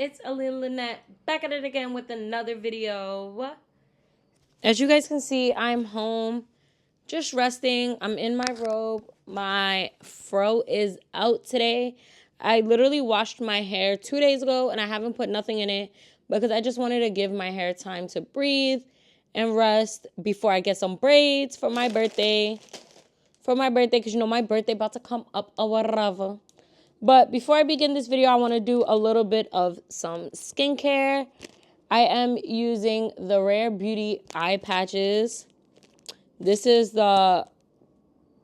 it's Lynette back at it again with another video. As you guys can see, I'm home, just resting. I'm in my robe. My fro is out today. I literally washed my hair 2 days ago and I haven't put nothing in it because I just wanted to give my hair time to breathe and rest before I get some braids for my birthday. Because you know my birthday about to come up or whatever. But before I begin this video, I want to do a little bit of some skincare. I am using the Rare Beauty eye patches. This is the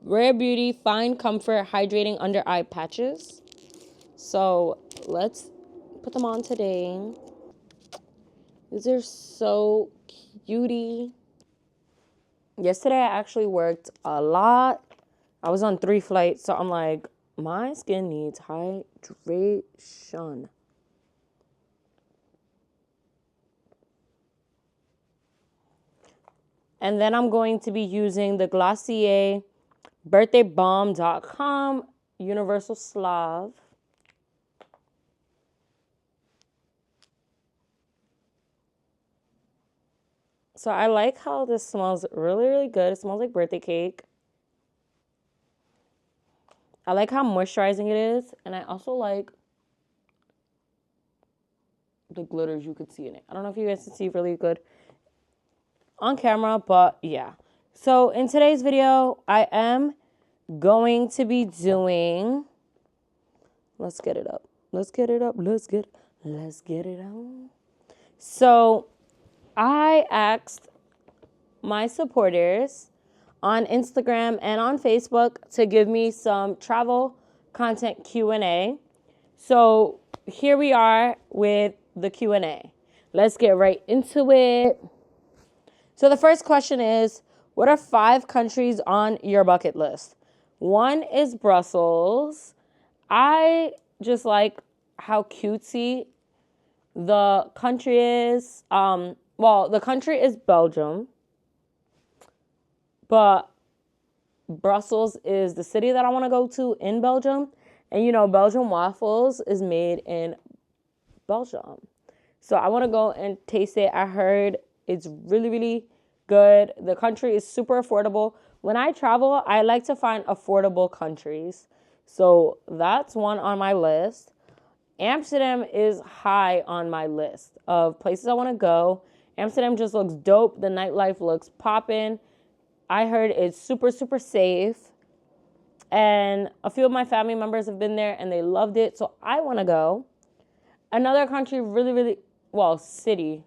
Rare Beauty Fine Comfort Hydrating Under Eye Patches. So let's put them on today. These are so cutie. Yesterday I actually worked a lot. I was on 3 flights, so I'm like, my skin needs hydration. And then I'm going to be using the Glossier BirthdayBalm.com Universal Slav. So I like how this smells really, really good. It smells like birthday cake. I like how moisturizing it is. And I also like the glitters you could see in it. I don't know if you guys can see really good on camera, but yeah. So in today's video, I am going to be doing, let's get it up. Let's get it up. Let's get it on. So I asked my supporters on Instagram and on Facebook to give me some travel content Q&A. So here we are with the Q&A. Let's get right into it. So the first question is, what are 5 countries on your bucket list? 1 is Brussels. I just like how cutesy the country is. Well, the country is Belgium, but Brussels is the city that I want to go to in Belgium. And you know, Belgian waffles is made in Belgium. So I want to go and taste it. I heard it's really, really good. The country is super affordable. When I travel, I like to find affordable countries. So that's 1 on my list. Amsterdam is high on my list of places I want to go. Amsterdam just looks dope. The nightlife looks poppin'. I heard it's super, super safe. And a few of my family members have been there and they loved it. So I want to go. Another country city.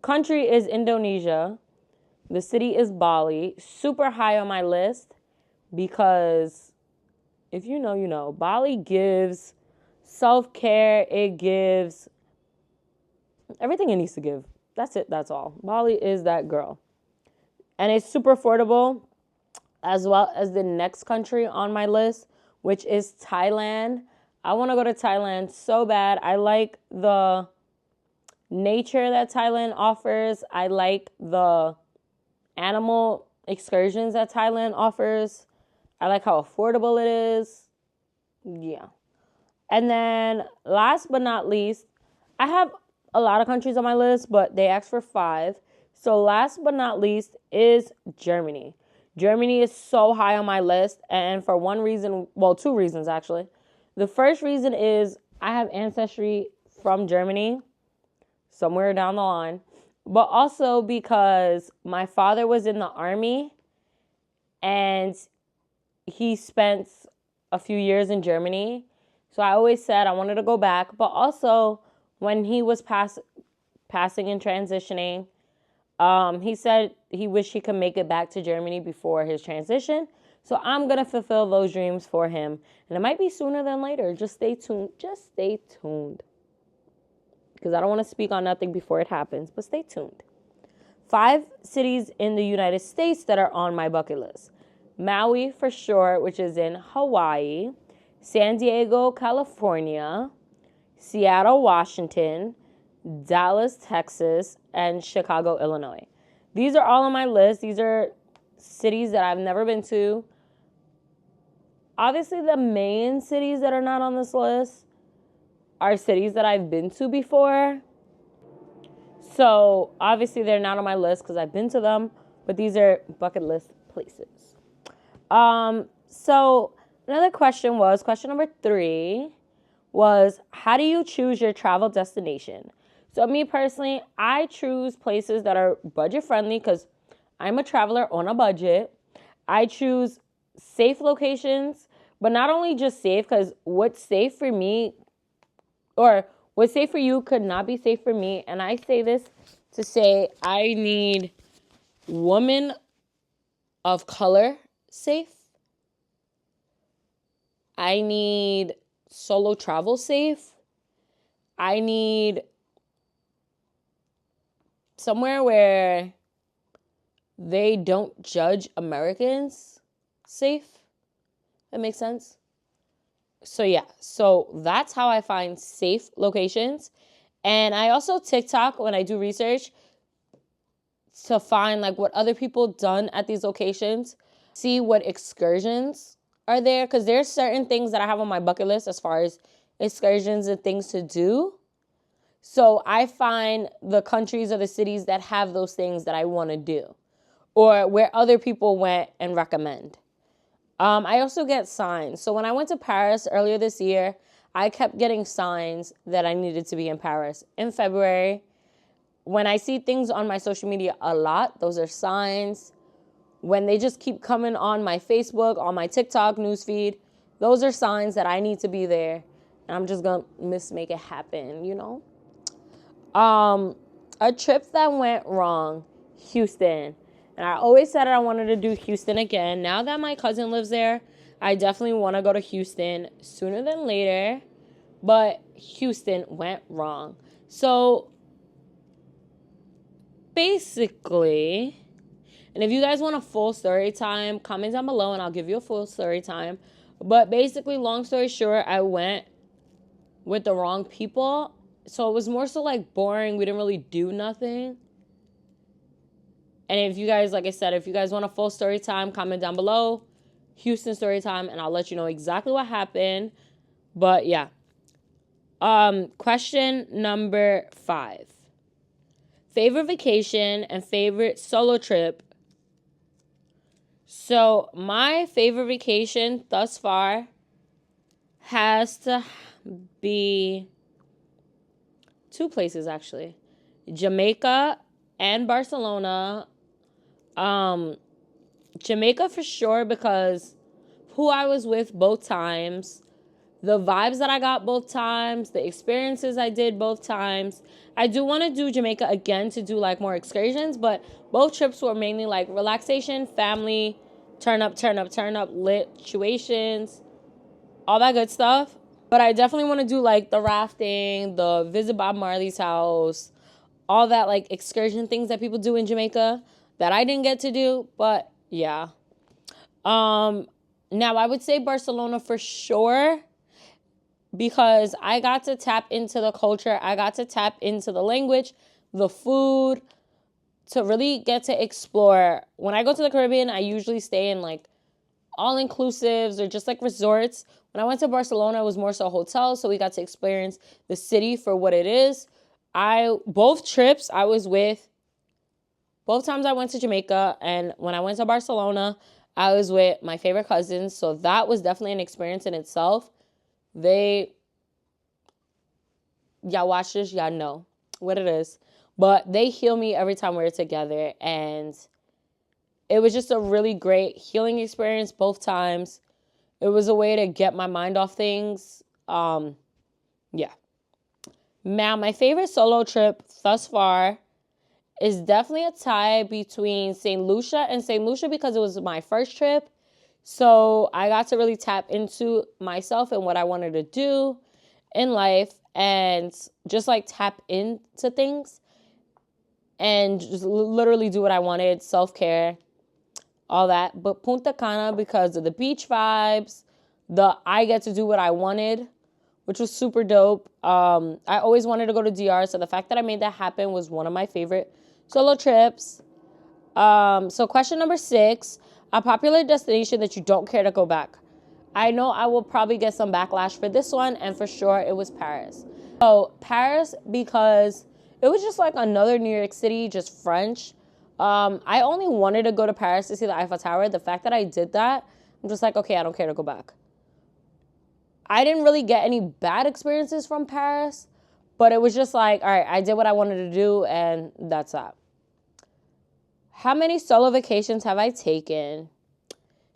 Country is Indonesia. The city is Bali. Super high on my list because if you know, you know. Bali gives self-care. It gives everything it needs to give. That's it. That's all. Bali is that girl. And it's super affordable, as well as the next country on my list, which is Thailand. I want to go to Thailand so bad. I like the nature that Thailand offers. I like the animal excursions that Thailand offers. I like how affordable it is. Yeah. And then last but not least, I have a lot of countries on my list, but they asked for 5. So last but not least is Germany. Germany is so high on my list, and for 1 reason, well, 2 reasons actually. The first reason is I have ancestry from Germany somewhere down the line, but also because my father was in the army and he spent a few years in Germany. So I always said I wanted to go back, but also when he was passing and transitioning, he said he wished he could make it back to Germany before his transition. So I'm going to fulfill those dreams for him. And it might be sooner than later. Just stay tuned. Just stay tuned. Because I don't want to speak on nothing before it happens. But stay tuned. 5 cities in the United States that are on my bucket list. Maui for sure, which is in Hawaii. San Diego, California. Seattle, Washington. Dallas, Texas, and Chicago, Illinois. These are all on my list. These are cities that I've never been to. Obviously, the main cities that are not on this list are cities that I've been to before. So obviously they're not on my list because I've been to them, but these are bucket list places. So another question number 3 was, how do you choose your travel destination? So me personally, I choose places that are budget friendly because I'm a traveler on a budget. I choose safe locations, but not only just safe, because what's safe for me or what's safe for you could not be safe for me. And I say this to say I need women of color safe. I need solo travel safe. I need somewhere where they don't judge Americans safe. That makes sense? So yeah, so that's how I find safe locations. And I also TikTok when I do research to find like what other people done at these locations, see what excursions are there, because there's certain things that I have on my bucket list as far as excursions and things to do. So I find the countries or the cities that have those things that I want to do, or where other people went and recommend. I also get signs. So when I went to Paris earlier this year, I kept getting signs that I needed to be in Paris in February. When I see things on my social media a lot, those are signs. When they just keep coming on my Facebook, on my TikTok newsfeed, those are signs that I need to be there. And I'm just going to make it happen, you know? A trip that went wrong, Houston. And I always said I wanted to do Houston again. Now that my cousin lives there, I definitely want to go to Houston sooner than later. But Houston went wrong. So basically, and if you guys want a full story time, comment down below and I'll give you a full story time. But basically, long story short, I went with the wrong people. So it was more so like boring. We didn't really do nothing. And if you guys, like I said, if you guys want a full story time, comment down below, Houston story time, and I'll let you know exactly what happened. But yeah. Question number 5. Favorite vacation and favorite solo trip. So my favorite vacation thus far has to be 2 places actually. Jamaica and Barcelona. Jamaica for sure because who I was with both times, the vibes that I got both times, the experiences I did both times. I do want to do Jamaica again to do like more excursions, but both trips were mainly like relaxation, family, turn up, lit situations, all that good stuff. But I definitely want to do like the rafting, the visit Bob Marley's house, all that like excursion things that people do in Jamaica that I didn't get to do, but yeah. Now I would say Barcelona for sure because I got to tap into the culture. I got to tap into the language, the food, to really get to explore. When I go to the Caribbean, I usually stay in like all-inclusives or just like resorts. When I went to Barcelona, it was more so hotels, so we got to experience the city for what it is. Both trips I was with, both times I went to Jamaica, and when I went to Barcelona, I was with my favorite cousins, so that was definitely an experience in itself. Y'all watch this, y'all know what it is. But they heal me every time we're together, and it was just a really great healing experience both times. It was a way to get my mind off things. Yeah. Now, my favorite solo trip thus far is definitely a tie between St. Lucia and St. Lucia because it was my first trip. So I got to really tap into myself and what I wanted to do in life and just like tap into things and just literally do what I wanted, self-care, all that. But Punta Cana because of the beach vibes, I get to do what I wanted, which was super dope. I always wanted to go to DR, so the fact that I made that happen was one of my favorite solo trips. So question number 6, a popular destination that you don't care to go back. I know I will probably get some backlash for this one, and for sure it was Paris. So Paris, because it was just like another New York City, just French. I only wanted to go to Paris to see the Eiffel Tower. The fact that I did that, I'm just like, okay, I don't care to go back. I didn't really get any bad experiences from Paris, but it was just like, all right, I did what I wanted to do, and that's that. How many solo vacations have I taken?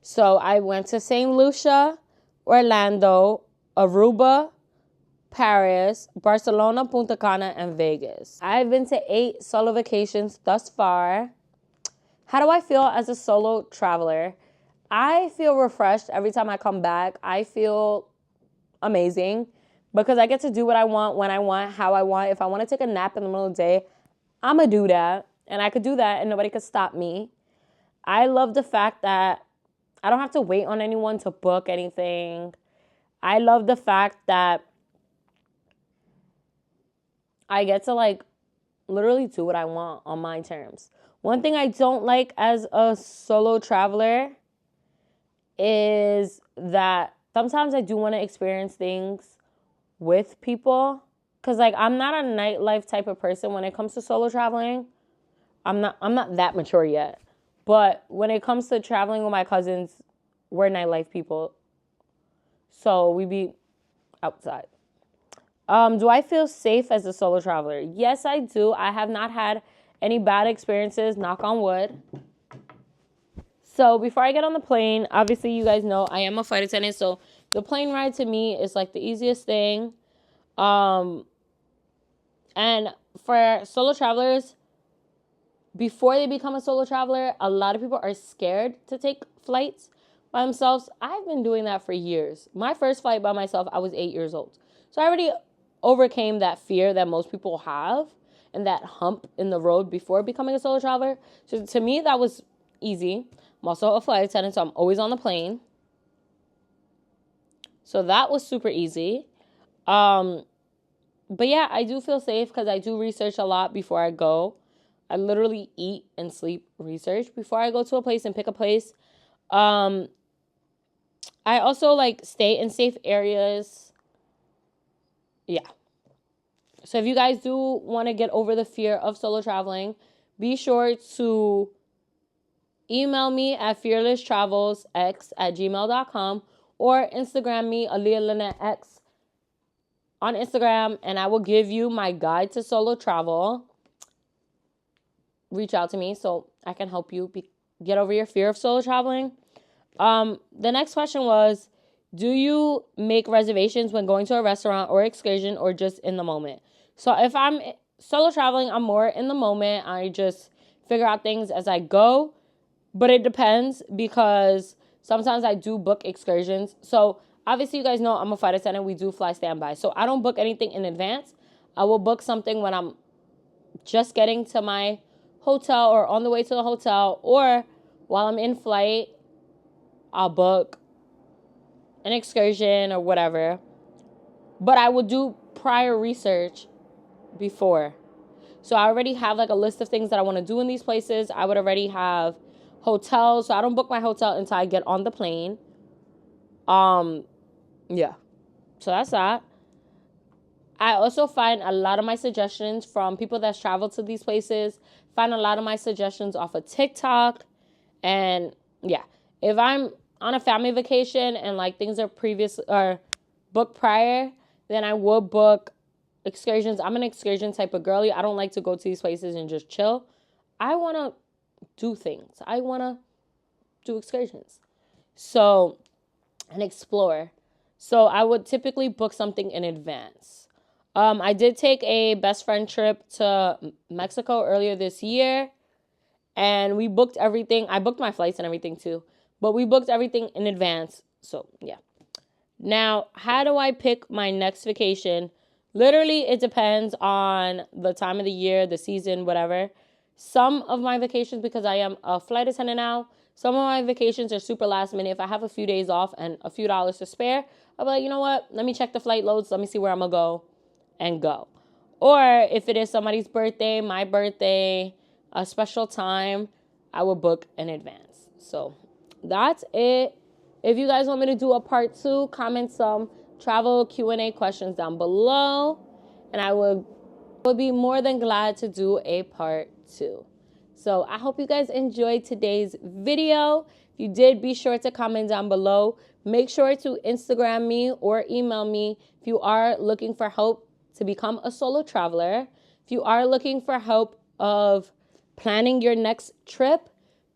So I went to St. Lucia, Orlando, Aruba, Paris, Barcelona, Punta Cana, and Vegas. I've been to 8 solo vacations thus far. How do I feel as a solo traveler? I feel refreshed every time I come back. I feel amazing because I get to do what I want, when I want, how I want. If I want to take a nap in the middle of the day, I'm going to do that. And I could do that and nobody could stop me. I love the fact that I don't have to wait on anyone to book anything. I love the fact that I get to like literally do what I want on my terms. One thing I don't like as a solo traveler is that sometimes I do want to experience things with people. Because like I'm not a nightlife type of person when it comes to solo traveling. I'm not that mature yet. But when it comes to traveling with my cousins, we're nightlife people. So we be outside. Do I feel safe as a solo traveler? Yes, I do. I have not had any bad experiences, knock on wood. So before I get on the plane, obviously you guys know I am a flight attendant. So the plane ride to me is like the easiest thing. And for solo travelers, before they become a solo traveler, a lot of people are scared to take flights by themselves. I've been doing that for years. My first flight by myself, I was 8 years old. So I already overcame that fear that most people have and that hump in the road before becoming a solo traveler. So to me, that was easy. I'm also a flight attendant, so I'm always on the plane. So that was super easy. But yeah, I do feel safe because I do research a lot before I go. I literally eat and sleep research before I go to a place and pick a place. I also like stay in safe areas. Yeah. So if you guys do want to get over the fear of solo traveling, be sure to email me at fearlesstravelsx@gmail.com or Instagram me, aliyahlynettex on Instagram, and I will give you my guide to solo travel. Reach out to me so I can help you get over your fear of solo traveling. The next question was, do you make reservations when going to a restaurant or excursion or just in the moment? So if I'm solo traveling, I'm more in the moment. I just figure out things as I go, but it depends because sometimes I do book excursions. So obviously you guys know I'm a flight attendant. We do fly standby. So I don't book anything in advance. I will book something when I'm just getting to my hotel or on the way to the hotel, or while I'm in flight, I'll book an excursion or whatever. But I will do prior research before. So I already have like a list of things that I want to do in these places. I would already have hotels. So I don't book my hotel until I get on the plane. Yeah. So that's that. I also find a lot of my suggestions from people that's traveled to these places. Find a lot of my suggestions off of TikTok. And yeah, if I'm on a family vacation and like things are booked prior, then I will book excursions. I'm an excursion type of girly. I don't like to go to these places and just chill. I want to do things. I want to do excursions. So, and explore. So I would typically book something in advance. I did take a best friend trip to Mexico earlier this year, and we booked everything. I booked my flights and everything too, but we booked everything in advance. So yeah. Now, how do I pick my next vacation? Literally, it depends on the time of the year, the season, whatever. Some of my vacations, because I am a flight attendant now, some of my vacations are super last minute. If I have a few days off and a few dollars to spare, I'll be like, you know what? Let me check the flight loads. Let me see where I'm going to go and go. Or if it is somebody's birthday, my birthday, a special time, I will book in advance. So that's it If you guys want me to do a part 2, comment some travel Q&A questions down below, and I would be more than glad to do a part 2. So I hope you guys enjoyed today's video. If you did, be sure to comment down below. Make sure to Instagram me or email me if you are looking for help to become a solo traveler. If you are looking for help of planning your next trip,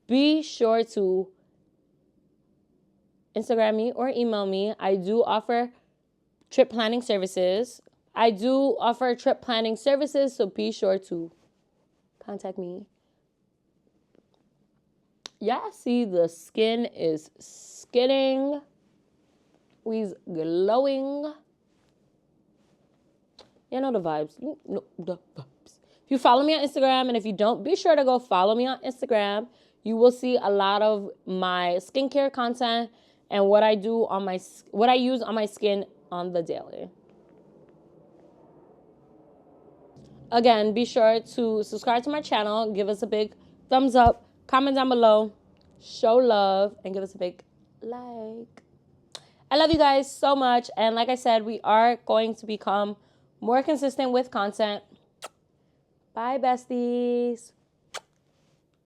be sure to Instagram me or email me. I do offer trip planning services. So be sure to contact me. Yeah, see, the skin is skinning. We's glowing. You know the vibes. If you follow me on Instagram, and if you don't, be sure to go follow me on Instagram. You will see a lot of my skincare content and what I use on my skin on the daily. Again, be sure to subscribe to my channel, give us a big thumbs up, comment down below, show love, and give us a big like. I love you guys so much. And like I said, we are going to become more consistent with content. Bye, besties.